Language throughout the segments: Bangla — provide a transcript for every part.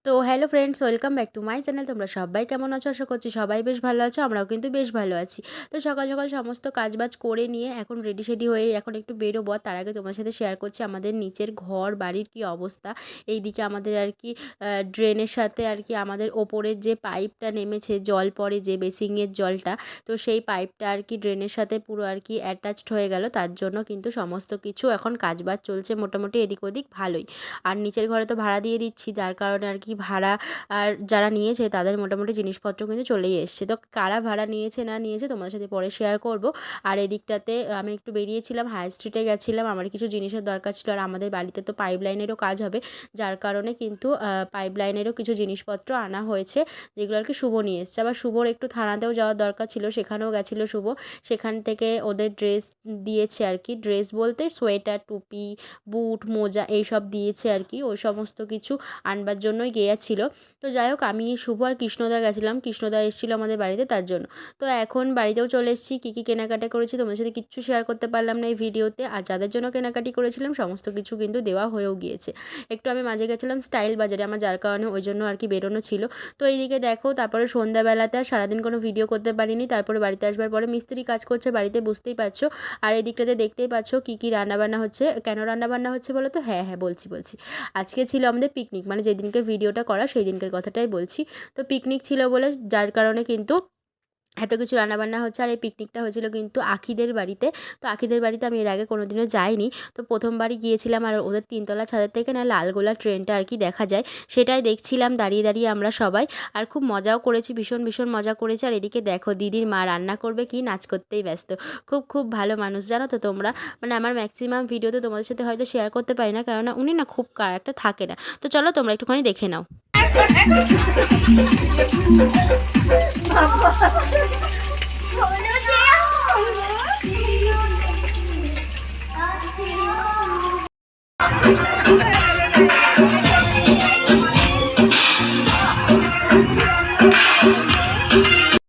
তো hello friends, welcome back to my channel. তোমরা সবাই কেমন আছো? আশা করছি সবাই বেশ ভালো আছো। আমরাও কিন্তু বেশ ভালো আছি। তো সকাল সকাল সমস্ত কাজবাজ করে নিয়ে এখন রেডি সেডি হয়ে এখন একটু বেরোবো। তার আগে তোমার সাথে শেয়ার করছি আমাদের নিচের ঘর বাড়ির কি অবস্থা। এইদিকে আমাদের আর কি ড্রেনের সাথে আর কি আমাদের ওপরের যে পাইপটা নেমেছে, জল পড়ে যে বেসিংয়ের জলটা, তো সেই পাইপটা আর কি ড্রেনের সাথে পুরো আর কি অ্যাটাচড হয়ে গেল। তার জন্য কিন্তু সমস্ত কিছু এখন কাজবাজ চলছে মোটামুটি এদিক ওদিক ভালোই। আর নিচের ঘরে তো ভাড়া দিয়ে দিচ্ছি, যার কারণে আর কি ভাড়া আর যারা নিয়েছে তাদের মোটামুটি জিনিসপত্র কিন্তু চলেই এসছে। তো কারা ভাড়া নিয়েছে না নিয়েছে তোমাদের সাথে পরে শেয়ার করব। আর এদিকটাতে আমি একটু বেরিয়েছিলাম, হাই স্ট্রিটে গেছিলাম, আমার কিছু জিনিসের দরকার ছিল। আর আমাদের বাড়িতে তো পাইপ লাইনেরও কাজ হবে, যার কারণে কিন্তু পাইপ লাইনেরও কিছু জিনিসপত্র আনা হয়েছে, যেগুলো আর কি শুভ নিয়ে এসছে। আবার শুভর একটু থানাতেও যাওয়ার দরকার ছিল, সেখানেও গেছিলো শুভ। সেখান থেকে ওদের ড্রেস দিয়েছে আর কি, ড্রেস বলতে সোয়েটার, টুপি, বুট, মোজা এইসব দিয়েছে আর কি। ওই সমস্ত কিছু আনবার জন্যই গিয়েছিল। তো যাই হোক, আমি শুভ আর কৃষ্ণদা গেছিলাম, কৃষ্ণদা এসেছিলো আমাদের বাড়িতে, তার জন্য। তো এখন বাড়িতেও চলে এসেছি। কী কী কেনাকাটা করেছি তোমাদের সাথে কিচ্ছু শেয়ার করতে পারলাম না এই ভিডিওতে। আর যাদের জন্য কেনাকাটি করেছিলাম সমস্ত কিছু কিন্তু দেওয়া হয়েও গিয়েছে। একটু আমি মাঝে গেছিলাম স্টাইল বাজারে, আমার যার কারণে ওই জন্য আর কি বেরোনো ছিল। তো এইদিকে দেখো, তারপরে সন্ধ্যাবেলাতে আর সারাদিন কোনো ভিডিও করতে পারিনি। তারপরে বাড়িতে আসবার পরে মিস্ত্রি কাজ করছে বাড়িতে, বুঝতেই পারছো। আর এই দিকটাতে দেখতেই পাচ্ছ কী কী রান্নাবান্না হচ্ছে। কেন রান্নাবান্না হচ্ছে বলো তো? হ্যাঁ হ্যাঁ, বলছি। আজকে ছিল আমাদের পিকনিক, মানে যেদিনকে ভিডিওটা করা সেই দিনকার কথাটাই বলছি। তো পিকনিক ছিল বলে যার কারণে কিন্তু এত কিছু রান্নাবান্না হচ্ছে। আর এই পিকনিকটা হয়েছিল কিন্তু আখিদের বাড়িতে। তো আখিদের বাড়িতে আমি এর আগে কোনো দিনও যাইনি, তো প্রথমবারই গিয়েছিলাম। আর ওদের তিনতলা ছাদের থেকে না লালগোলা ট্রেনটা আর কি দেখা যায়, সেটাই দেখছিলাম দাঁড়িয়ে দাঁড়িয়ে আমরা সবাই। আর খুব মজাও করেছি, ভীষণ ভীষণ মজা করেছি। আর এদিকে দেখো দিদির মা রান্না করবে কি, নাচ করতেই ব্যস্ত। খুব খুব ভালো মানুষ, জানো তো তোমরা। মানে আমার ম্যাক্সিমাম ভিডিও তো তোমাদের সাথে হয়তো শেয়ার করতে পারি না, কেননা উনি না খুব একটা থাকে না। তো চলো তোমরা একটুখানি দেখে নাও।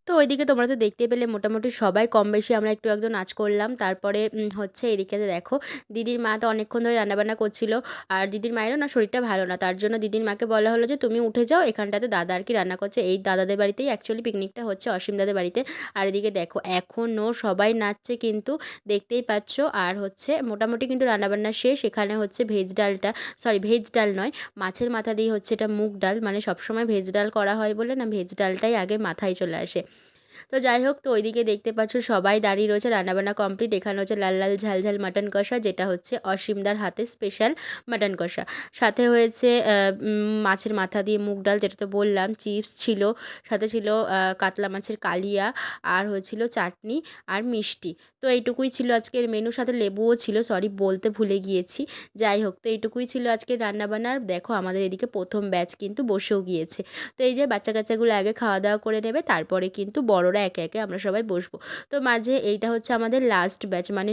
তো ওইদিকে তোমরা তো দেখতেই পেলে মোটামুটি সবাই কম বেশি আমরা একটু একজন নাচ করলাম। তারপরে হচ্ছে এদিকেতে দেখো দিদির মা তো অনেকক্ষণ ধরে রান্নাবান্না করছিল। আর দিদির মায়েরও না শরীরটা ভালো না, তার জন্য দিদির মাকে বলা হলো যে তুমি উঠে যাও, এখানটাতে দাদা আর কি রান্না করছে। এই দাদাদের বাড়িতেই অ্যাকচুয়ালি পিকনিকটা হচ্ছে, অসীম দাদের বাড়িতে। আর এদিকে দেখো এখনও সবাই নাচছে কিন্তু, দেখতেই পাচ্ছ। আর হচ্ছে মোটামুটি কিন্তু রান্নাবান্না শেষ। এখানে হচ্ছে ভেজ ডালটা, সরি ভেজ ডাল নয়, মাছের মাথা দিয়ে হচ্ছে এটা মুগ ডাল। মানে সবসময় ভেজ ডাল করা হয় বলে না, ভেজ ডালটাই আগে মাথায় চলে আসে। তো যাই হোক, তো ওইদিকে দেখতে পাচ্ছ সবাই দাঁড়িয়ে রয়েছে, রান্নাবান্না কমপ্লিট। এখানে হচ্ছে লাল লাল ঝাল ঝাল মাটন কষা, যেটা হচ্ছে অসীমদার হাতে স্পেশাল মাটন কষা। সাথে হয়েছে মাছের মাথা দিয়ে মুগ ডাল, যেটা তো বললাম। চিপস ছিল, সাথে ছিল কাতলা মাছের কালিয়া, আর হয়েছিল চাটনি আর মিষ্টি। তো এইটুকুই ছিল আজকের মেনু, সাথে লেবুও ছিল, সরি বলতে ভুলে গিয়েছি। যাই হোক, তো এইটুকুই ছিল আজকের রান্নাবান্নার। দেখো আমাদের এদিকে প্রথম ব্যাচ কিন্তু বসেও গিয়েছে। তো এই যে বাচ্চা কাচ্চাগুলো আগে খাওয়া দাওয়া করে নেবে, তারপরে কিন্তু বড়রা একে একে আমরা সবাই বসবো। তো মাঝে এইটা হচ্ছে আমাদের লাস্ট ব্যাচ, মানে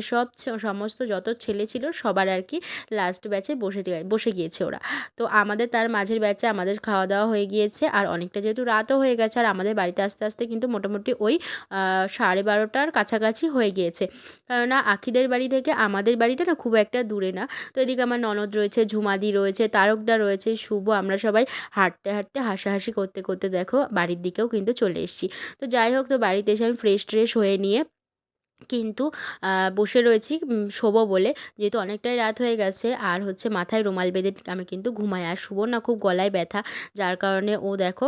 সমস্ত যত ছেলে ছিল সবার আর কি লাস্ট ব্যাচে বসে গিয়েছে ওরা। তো আমাদের তার মাঝের ব্যাচে আমাদের খাওয়া দাওয়া হয়ে গিয়েছে। আর অনেকটা যেহেতু রাতও হয়ে গেছে, আর আমাদের বাড়িতে আস্তে আস্তে কিন্তু মোটামুটি ওই 12:30টার কাছাকাছি হয়ে গিয়েছে। কেননা আখিদের বাড়ি থেকে আমাদের বাড়িটা না খুব একটা দূরে না। তো এদিকে আমার ননদ রয়েছে, ঝুমাদি রয়েছে, তারকদা রয়েছে, শুভ, আমরা সবাই হাঁটতে হাঁটতে হাসাহাসি করতে করতে দেখো বাড়ির দিকেও কিন্তু চলে এসেছি। তো যাই হোক, তো বাড়িতে এসে আমি ফ্রেশ ট্রেশ হয়ে নিয়ে কিন্তু বসে রয়েছি শোবো বলে, যেহেতু অনেকটাই রাত হয়ে গেছে। আর হচ্ছে মাথায় রুমাল বেঁধে আমি কিন্তু ঘুমাই। আর শুভ না খুব গলায় ব্যথা, যার কারণে ও দেখো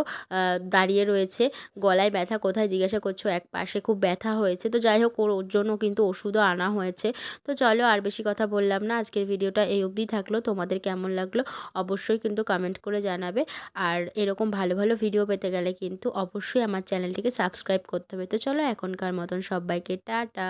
দাঁড়িয়ে রয়েছে। গলায় ব্যথা কোথায় জিজ্ঞাসা করছো, এক পাশে খুব ব্যথা হয়েছে। তো যাই হোক, ওর জন্য কিন্তু ওষুধও আনা হয়েছে। তো চলো আর বেশি কথা বললাম না, আজকের ভিডিওটা এই অবধি থাকলো। তোমাদের কেমন লাগলো অবশ্যই কিন্তু কমেন্ট করে জানাবে। আর এরকম ভালো ভালো ভিডিও পেতে গেলে কিন্তু অবশ্যই আমার চ্যানেলটিকে সাবস্ক্রাইব করতে হবে। তো চলো এখনকার মতন সবাইকে টাটা।